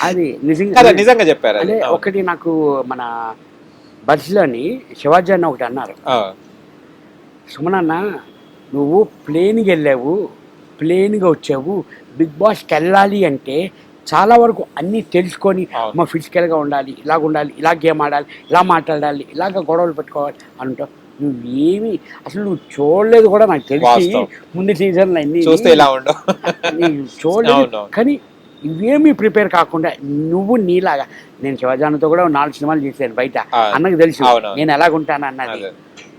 అది కదా, నిజంగా నిజంగా చెప్పారు అది. అంటే అవును. ఒకటి నాకు మన బస్సులోని శివాజీ అన్న ఒకటి అన్నారు, ఆ, సుమనన్న నువ్వు ప్లేన్కి వెళ్ళావు, ప్లేన్గా వచ్చావు, బిగ్ బాస్కి వెళ్ళాలి అంటే చాలా వరకు అన్నీ తెలుసుకొని అవును. మా ఫిజికల్గా ఉండాలి, ఇలాగ ఉండాలి, ఇలా గేమ్ ఆడాలి, ఇలా మాట్లాడాలి, ఇలాగ గొడవలు పెట్టుకోవాలి అంటావు. నువ్వేమి అసలు నువ్వు చూడలేదు కూడా నాకు తెలిసి వాస్తవం. ముందు సీజన్లు అన్నీ చూస్తే ఇలా ఉండవు. నీకు చూడలేదు. అవును. కానీ ఇవేమీ ప్రిపేర్ కాకుండా నువ్వు నీలాగా, నేను శివజాన్తో కూడా 4 సినిమాలు చేశాను బయట, ఆ, అన్నకు తెలుసు అవునవును. నేను ఎలాగుంటాను అన్నది. అదే.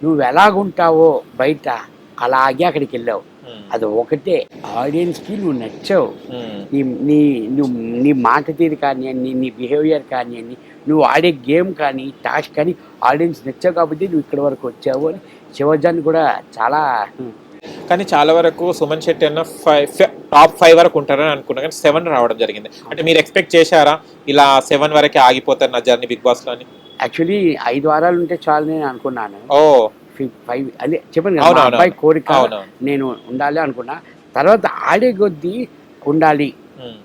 నువ్వు ఎలాగుంటావో బయట అలాగే అక్కడికి వెళ్ళావు. ఉమ్, అది ఒకటే, ఆడియన్స్కి నువ్వు నచ్చావు. ఉమ్, నీ నీ నువ్వు నీ మాట తీరు కానివ్వండి, నీ బిహేవియర్ కానివ్వండి, నువ్వు ఆడే గేమ్ కానీ టాస్క్ కానీ ఆడియన్స్ నచ్చావు కాబట్టి నువ్వు ఇక్కడి వరకు వచ్చావు అని శివజాన్ కూడా చాలా కానీ చాలా వరకు సుమన్ శెట్టి అన్న టాప్ 5 వరకు ఉంటారని అనుకున్నా, కానీ 7 రావడం జరిగింది. అంటే మీరు ఎక్స్పెక్ట్ చేశారా ఇలా 7 వరకే ఆగిపోతారు నా జర్నీ బిగ్ బాస్ లో అని? యాక్చువల్లీ 5 వారాలు ఉంటే చాలు నేను అనుకున్నాను. ఓ 5 అదే చెప్పాను కదా, మా అవునవును. అబ్బాయి కోరిక అవునవును. నేను ఉండాలి అనుకున్నా. తర్వాత ఆడే కొద్దీ ఉండాలి, ఉమ్,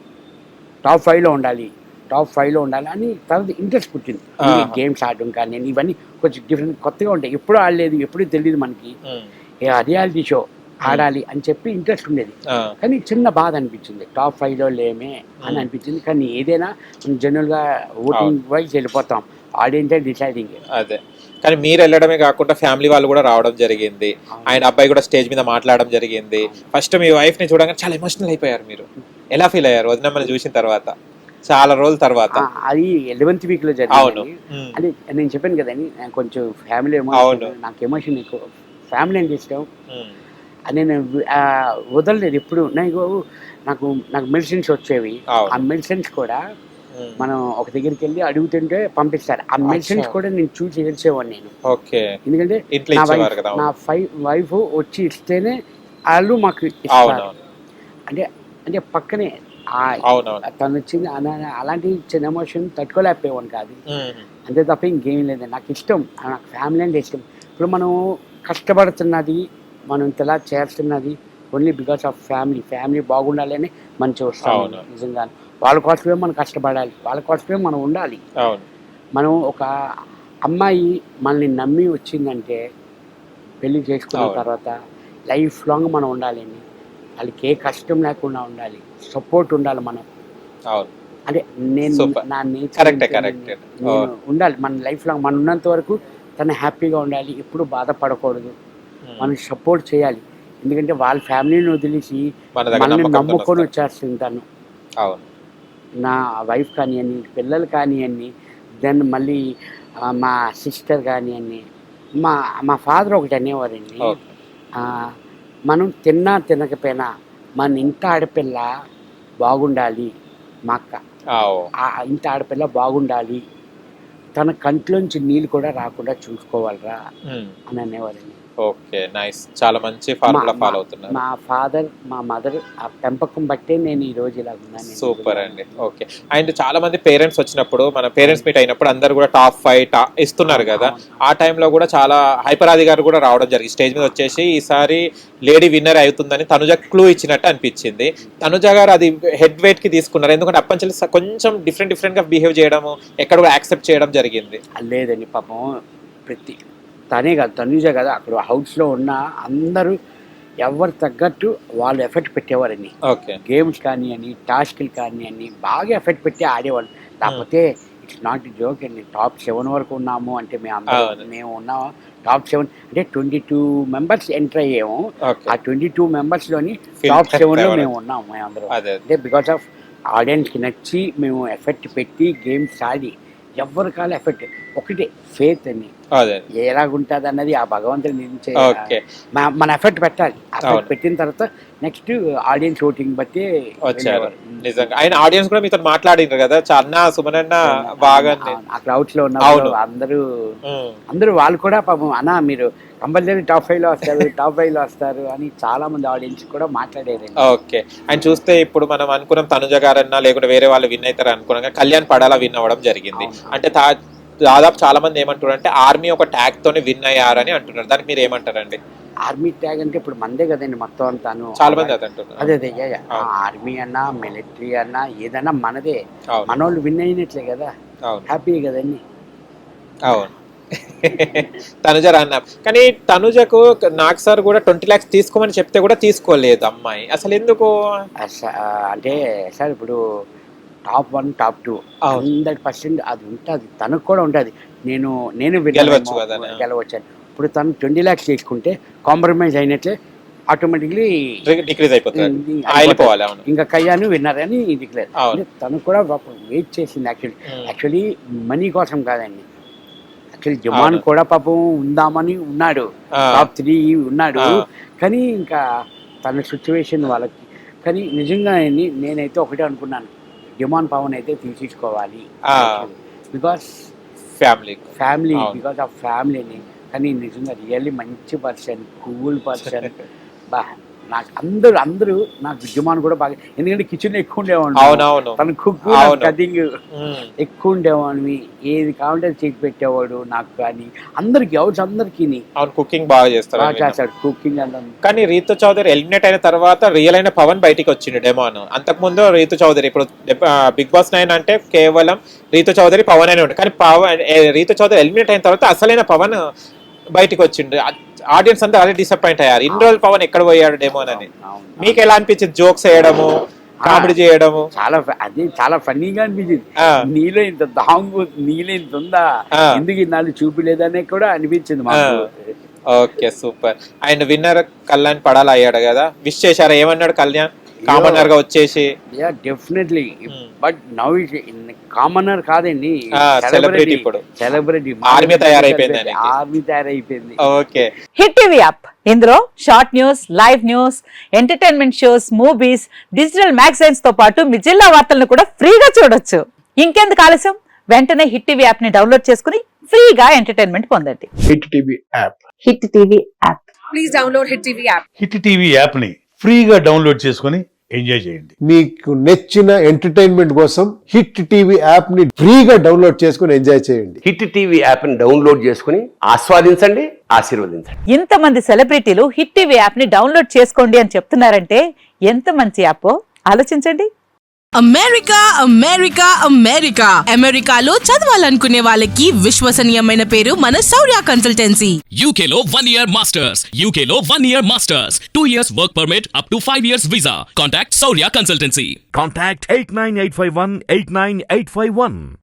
టాప్ 5లో ఉండాలి, టాప్ 5లో ఉండాలి అని తర్వాత ఇంట్రెస్ట్ పుట్టింది. ఆహా. గేమ్స్ ఆడడం కానీ ఇవన్నీ కొంచెం డిఫరెంట్ కొత్తగా ఉంటాయి, ఎప్పుడూ ఆడలేదు, ఎప్పుడూ తెలియదు మనకి. ఉమ్, రియాలిటీ షో ఆడాలి అని చెప్పి ఇంట్రెస్ట్ ఉండేది. ఆ, కానీ చిన్న బాధ అనిపించింది, టాప్ 5లో లేమే అని అనిపించింది. కానీ ఏదైనా జనరల్గా ఓటింగ్ వైజ్ వెళ్ళిపోతాం, ఆడియన్సే డిసైడింగ్. అదే. కానీ మీరు వెళ్ళడమే కాకుండా ఫ్యామిలీ వాళ్ళు కూడా రావడం జరిగింది. ఆయన అబ్బాయి కూడా స్టేజ్ మీద మాట్లాడడం జరిగింది. ఫస్ట్ మీ వైఫ్ ని చూడగానే చాలా ఎమోషనల్ అయిపోయారు మీరు. ఎలా ఫీల్ అయ్యారు వదినమ్మని చూసిన తర్వాత, చాలా రోజుల తర్వాత? అది 11th వీక్లో అవును. జరిగింది. అది నేను చెప్పాను కదండి, నేను కొంచెం ఫ్యామిలీ అవును. నాకు ఎమోషన్ ఎక్కువ, ఫ్యామిలీ అంటే ఇష్టం. ఉమ్, అది నేను వదలలేదు ఎప్పుడు. నాకు నాకు మెడిసిన్స్ వచ్చేవి. అవును. ఆ మెడిసిన్స్ కూడా ఉమ్, మనం ఒక దగ్గరికి వెళ్ళి అడుగుతుంటే పంపిస్తారు. ఆ మెడిసిన్స్ కూడా నేను చూసి ఏడ్చేవాడిని నేను. ఓకే. ఎందుకంటే ఇంట్లో నా ఇచ్చేవారు కదా. నా వైఫ్ వచ్చి ఇస్తేనే వాళ్ళు మాకు ఇస్తారు. అవునవును. అంటే అంటే పక్కనే అవునవును. తను వచ్చింది అలాంటి చిన్న ఎమోషన్ తట్టుకోలేకపోయేవాడిని కాదు. ఉమ్, అంతే తప్ప ఇంకేం లేదు. నాకు ఇష్టం, నాకు ఫ్యామిలీ అంటే ఇష్టం. ఇప్పుడు మనం కష్టపడుతున్నది, మనం ఇంతలా చేస్తున్నది ఓన్లీ బికాస్ ఆఫ్ ఫ్యామిలీ బాగుండాలని మంచిగా వస్తాం. అవును. నిజంగా వాళ్ళ కోసమే మనం కష్టపడాలి, వాళ్ళ కోసమే మనం ఉండాలి. అవును. మనం ఒక అమ్మాయి మనల్ని నమ్మి వచ్చిందంటే పెళ్లి చేసుకున్న అవును. తర్వాత లైఫ్ లాంగ్ మనం ఉండాలని, వాళ్ళకి ఏ కష్టం లేకుండా ఉండాలి, సపోర్ట్ ఉండాలి మనం. అవును. అంటే నేను Super. నా నేచర్ కరెక్టే, కరెక్టే. నేను ఉండాలి, మన లైఫ్ లాంగ్ మనం ఉన్నంత వరకు తను హ్యాపీగా ఉండాలి, ఎప్పుడు బాధపడకూడదు, ఉమ్, మనం సపోర్ట్ చేయాలి. ఎందుకంటే వాళ్ళ ఫ్యామిలీని వదిలేసి మన దగ్గర మనల్ని నమ్మకంతో నమ్ముకొని వస్తారు. వచ్చేస్తుంది తను. అవును. నా వైఫ్ కానివ్వండి, పిల్లలు కానివ్వండి, దెన్ మళ్ళీ మా సిస్టర్ కానివ్వండి, మా మా ఫాదర్ ఒకటి అనేవారండి, ఓకే. ఆ, మనం తిన్నా తినకపోయినా మన ఇంటి ఆడపిల్ల బాగుండాలి, మా అక్క ఓ. ఆ ఇంటి ఆడపిల్ల బాగుండాలి, తన కంట్లోంచి నీళ్ళు కూడా రాకుండా చూసుకోవాలిరా ఉమ్, అని అనేవారండి. ఓకే. నైస్. చాలా మంచి ఫార్ములా ఫాలో అవుతున్నారు. మా ఫాదర్ మా మదర్ ఆ పెంపకం బట్టే నేను ఈ రోజు ఇలా ఉన్నాను. సూపర్ అండి. ఓకే. అండ్ చాలా మంది పేరెంట్స్ వచ్చినప్పుడు, మన పేరెంట్స్ మీట్ అయినప్పుడు అందరు కూడా టాప్ 5 ఇస్తున్నారు కదా. ఆ టైంలో కూడా చాలా హైపరాది గారు కూడా రావడం జరిగింది స్టేజ్ మీద వచ్చేసి, ఈసారి లేడీ విన్నర్ అవుతుందని తనుజ క్లూ ఇచ్చినట్టు అనిపించింది. తనుజ గారు అది హెడ్ వెయిట్ కి తీసుకున్నారు, ఎందుకంటే అప్పటి కొంచెం డిఫరెంట్ గా బిహేవ్ చేయడము, ఎక్కడ కూడా యాక్సెప్ట్ చేయడం జరిగింది. లేదండి, పాపం ప్రతి తనే కాదు, తనుజ కదా, అక్కడ హౌస్లో ఉన్న అందరూ ఎవరు తగ్గట్టు వాళ్ళు ఎఫెక్ట్ పెట్టేవారండి. ఓకే. గేమ్స్ కానివ్వండి, టాస్క్లు కానివ్వండి, బాగా ఎఫెక్ట్ పెట్టి ఆడేవాళ్ళు. కాకపోతే ఇట్స్ నాట్ టాప్ 7 వరకు ఉన్నాము అంటే మేము ఉన్నాము టాప్ 7 అంటే 22 మెంబర్స్ ఎంటర్ అయ్యాము. ఓకే. ఆ 22 మెంబర్స్లోని Filter టాప్ 7లో ఎవరు? మేము ఉన్నాము. మేము అందరం అదే. అంటే బికాస్ ఆఫ్ ఆడియన్స్కి నచ్చి మేము ఎఫెక్ట్ పెట్టి గేమ్స్ ఆడి, ఎవరి కాల ఎఫెక్ట్ ఒకటే ఫేత్ అని అదే. ఎలాగుంటుంది అన్నది ఆ భగవంతుని నుంచి ఓకే. మన ఎఫెక్ట్ పెట్టాలి. ఎఫెక్ట్ అవును. పెట్టిన తర్వాత నెక్స్ట్ ఆడియన్స్ ఓటింగ్ బట్టి వచ్చారు. నిజంగా ఆయన ఆడియన్స్ కూడా మీతో మాట్లాడినారు కదా, అన్న సుమన్ అన్న బాగా. ఆ క్రౌడ్స్ లో అవును. ఉన్న అందరూ వాళ్ళు కూడా పాపం అన్న మీరు కంపల్సరీ టాప్ 5లో వస్తారు, టాప్ 5లో వస్తారు అని చాలా మంది ఆడియన్స్ కూడా మాట్లాడారు. ఓకే. అండ్ చూస్తే ఇప్పుడు మనం అనుకున్నాం తనుజ గారన్నా లేకుంటే వేరే వాళ్ళు విన్ అవుతారు అనుకున్నాం, కళ్యాణ్ పడాలా విన్ అవ్వడం జరిగింది. అవును. అంటే దాదాపు చాలా మంది ఏమంటున్నారు అంటే ఆర్మీ ఒక ట్యాగ్ తోనే విన్ అయ్యారని అంటున్నారు. దానికి మీరు ఏమంటారండి? ఆర్మీ ట్యాగ్ అంటే ఇప్పుడు మందే కదండి మొత్తం అంతాను. చాలా మంది అది అంటున్నారు. అదే ఆర్మీ అన్నా మిలిటరీ అన్నా ఏదన్నా మనదే, మనోళ్ళు విన్ అయినట్లే కదా, హ్యాపీ కదండి. అవును. తనుజ అన్నా కానీ తనుజకు నాకు సార్ కూడా 20 lakhs తీసుకోమని చెప్తే కూడా తీసుకోలేదు అమ్మాయి. అసలు ఎందుకు అంటే సార్ ఇప్పుడు టాప్ 1 టాప్ 2 100% అది ఉంటుంది, తనకు కూడా ఉంటుంది. నేను గెలవచ్చాను. ఇప్పుడు తను 20 lakhs తీసుకుంటే కాంప్రమైజ్ అయినట్లే, ఆటోమేటిక్లీ డిక్రీజ్ అయిపోతుంది. ఇంకా కయ్యాను విన్నర్ అని డిక్లేర్. తను కూడా వెయిట్ చేసింది యాక్చువల్లీ మనీ కోసం కాదండి. యాక్చువల్లీ జమాన్ కూడా పాపం ఉందామని ఉన్నాడు, టాప్ 3 ఉన్నాడు. కానీ ఇంకా తన సిచ్యువేషన్ వాళ్ళకి, కానీ నిజంగా నేనైతే ఒకటే అనుకున్నాను, జమాన్ పవన్ అయితే తీసుకోవాలి బికాస్ ఫ్యామిలీ బికాస్ ఆఫ్ ఫ్యామిలీని. కానీ నిజంగా రియల్లీ మంచి పర్సన్, కూల్ పర్సన్. నాకు అందరూ నాకు జమాన్ కూడా బాగా, ఎందుకంటే కిచెన్ ఎక్కువ ఉండేవాడు, తన కుక్ కటింగ్ ఎక్కువ ఉండేవాడిని, ఏది కావాలంటే అది చేసి పెట్టేవాడు నాకు. కానీ అందరికి కుకింగ్ బాగా చేస్తాడు, కుకింగ్ అంతా. కానీ రీతు చౌదరి ఎలిమినేట్ అయిన తర్వాత రియల్ అయిన పవన్ బయటికి వచ్చిండు డెమాన్. అంతకుముందు రీతు చౌదరి, ఇప్పుడు బిగ్ బాస్ 9 అంటే కేవలం రీతు చౌదరి పవన్ అయినా ఉంటాడు. కానీ రీతు చౌదరి ఎలిమినేట్ అయిన తర్వాత అసలైన పవన్ బయటికి వచ్చిండు. ఆడియన్స్ అంతా అదే డిసప్పాయింట్ అయ్యారు, ఇన్ని రోజులు పవన్ ఎక్కడ పోయాడు డెమోన్ అని. మీకు ఎలా అనిపించింది? జోక్స్ వేయడము, కామెడీ చేయడము చాలా ఫన్నీగా అనిపించింది. నీలో ఇంత దాంగు, నీలో ఇంత ఉందా, ఎందుకు ఇన్నాళ్ళు చూపిలేదనే కూడా అనిపించింది మాకు. Okay, super. And winner Kalyan పడాలా అయ్యాడు కదా, విష్ చేశారా? ఏమన్నాడు కళ్యాణ్? కామనర్ గా వచ్చేసి డెఫినెట్లీ, బట్ నౌ కామనర్ కాదండి, సెలబ్రిటీ. ఇప్పుడు సెలబ్రిటీ, ఆర్మీ తయారైపోయింది. ఓకే. హిట్ టీవీ యాప్, ఇందులో short news, live news, entertainment shows, movies, digital magazines తో పాటు మీ జిల్లా వార్తలను కూడా ఫ్రీగా చూడొచ్చు. ఇంకెందుకు ఆలస్యం, వెంటనే హిట్ టీవీ యాప్ ని డౌన్లోడ్ చేసుకుని ఫ్రీగా ఎంటర్టైన్మెంట్ పొందండి. Hit TV app, hit TV app, please download hit TV app. Hit TV app ని ఫ్రీగా డౌన్లోడ్ చేసుకుని ఎంజాయ్ చేయండి. మీకు నచ్చిన ఎంటర్టైన్మెంట్ కోసం హిట్ టీవీ యాప్ ని ఫ్రీగా డౌన్లోడ్ చేసుకుని ఎంజాయ్ చేయండి. హిట్ టీవీ యాప్ ని డౌన్లోడ్ చేసుకుని ఆస్వాదించండి, ఆశీర్వదించండి. ఇంతమంది సెలబ్రిటీలు హిట్ టీవీ యాప్ ని డౌన్లోడ్ చేసుకోండి అని చెప్తున్నారంటే ఎంత మంచి యాప్ ఆలోచించండి. అమెరికా అమెరికా అమెరికా అమెరికాలో చదవాలనుకునే వాళ్ళకి విశ్వసనీయమైన పేరు మన శౌర్య కన్సల్టెన్సీ. UK లో 1 year masters, UK లో 1 year masters, 2 years work permit up to 5 years visa. Contact Saurya Consultancy. Contact 89851 89851.